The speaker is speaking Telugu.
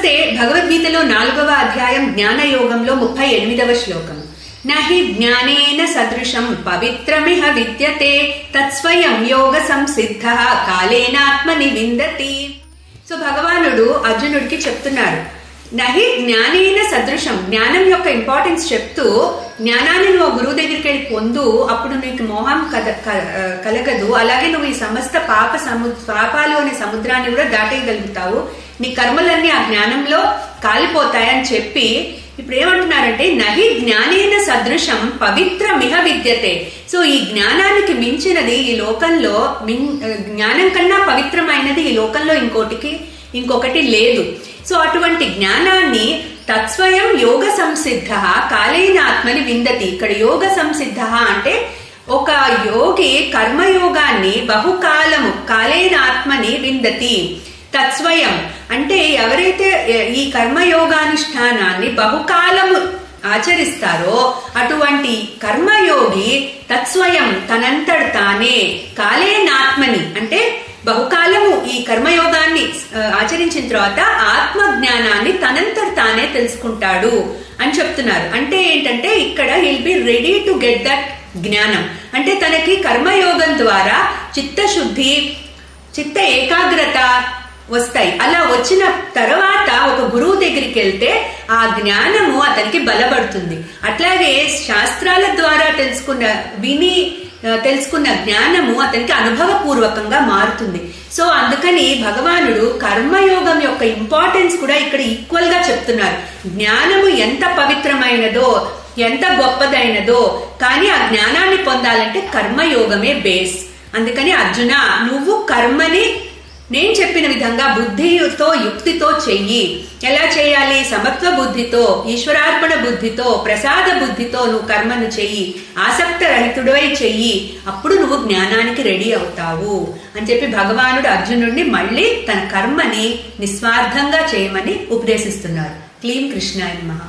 చూస్తే భగవద్గీతలో 4వ అధ్యాయం జ్ఞాన యోగంలో 38వ శ్లోకం. నహి జ్ఞానేన సదృశం పవిత్రమిహ విద్యతే తత్స్వయం యోగ సంసిద్ధ కాలేనాత్మని విందతి. సో భగవానుడు అర్జునుడికి చెప్తున్నారు, నహి జ్ఞానేన సదృశం, జ్ఞానం యొక్క ఇంపార్టెన్స్ చెప్తూ, జ్ఞానాన్ని నువ్వు గురువు దగ్గరికి వెళ్ళి పొందు, అప్పుడు నీకు మోహం కలగదు, అలాగే నువ్వు ఈ సమస్త పాపాలు అనే సముద్రాన్ని కూడా దాటేయగలుగుతావు, నీ కర్మలన్నీ ఆ జ్ఞానంలో కాలిపోతాయని చెప్పి ఇప్పుడు ఏమంటున్నారంటే నహి జ్ఞానేన సదృశం పవిత్రమిహ విద్యతే. సో ఈ జ్ఞానానికి మించినది ఈ లోకంలో, జ్ఞానం కన్నా పవిత్రమైనది ఈ లోకంలో ఇంకొకటి లేదు. సో అటువంటి జ్ఞానాన్ని తత్స్వయం యోగ సంసిద్ధ కాలేన ఆత్మని విందతి. ఇక్కడ యోగ సంసిద్ధ అంటే ఒక యోగి కర్మయోగాన్ని బహుకాలము కాలేన ఆత్మని విందతి. తత్స్వయం అంటే ఎవరైతే ఈ కర్మయోగానుష్ఠానాన్ని బహుకాలము ఆచరిస్తారో అటువంటి కర్మయోగి తత్స్వయం తనంతట తానే కాలేనాత్మని అంటే బహుకాలము ఈ కర్మయోగాన్ని ఆచరించిన తర్వాత ఆత్మ జ్ఞానాన్ని తనంతట తానే తెలుసుకుంటాడు అని చెప్తున్నారు. అంటే ఏంటంటే ఇక్కడ will be ready to get that జ్ఞానం. అంటే తనకి కర్మయోగం ద్వారా చిత్తశుద్ధి, చిత్త ఏకాగ్రత వస్తాయి. అలా వచ్చిన తర్వాత ఒక గురువు దగ్గరికి వెళ్తే ఆ జ్ఞానము అతనికి బలపడుతుంది. అట్లాగే శాస్త్రాల ద్వారా తెలుసుకున్న జ్ఞానము అతనికి అనుభవపూర్వకంగా మారుతుంది. సో అందుకని భగవానుడు కర్మయోగం యొక్క ఇంపార్టెన్స్ కూడా ఇక్కడ ఈక్వల్ గా చెప్తున్నారు. జ్ఞానము ఎంత పవిత్రమైనదో, ఎంత గొప్పదైనదో, కానీ ఆ జ్ఞానాన్ని పొందాలంటే కర్మయోగమే బేస్. అందుకని అర్జున, నువ్వు కర్మని నేను చెప్పిన విధంగా బుద్ధితో యుక్తితో చెయ్యి. ఎలా చేయాలి? సమత్వ బుద్ధితో, ఈశ్వరార్పణ బుద్ధితో, ప్రసాద బుద్ధితో నువ్వు కర్మను చెయ్యి, ఆసక్త రహితుడై చెయ్యి, అప్పుడు నువ్వు జ్ఞానానికి రెడీ అవుతావు అని చెప్పి భగవానుడు అర్జునుడిని మళ్ళీ తన కర్మని నిస్వార్థంగా చేయమని ఉపదేశిస్తున్నారు. క్లీం కృష్ణాయ నమః.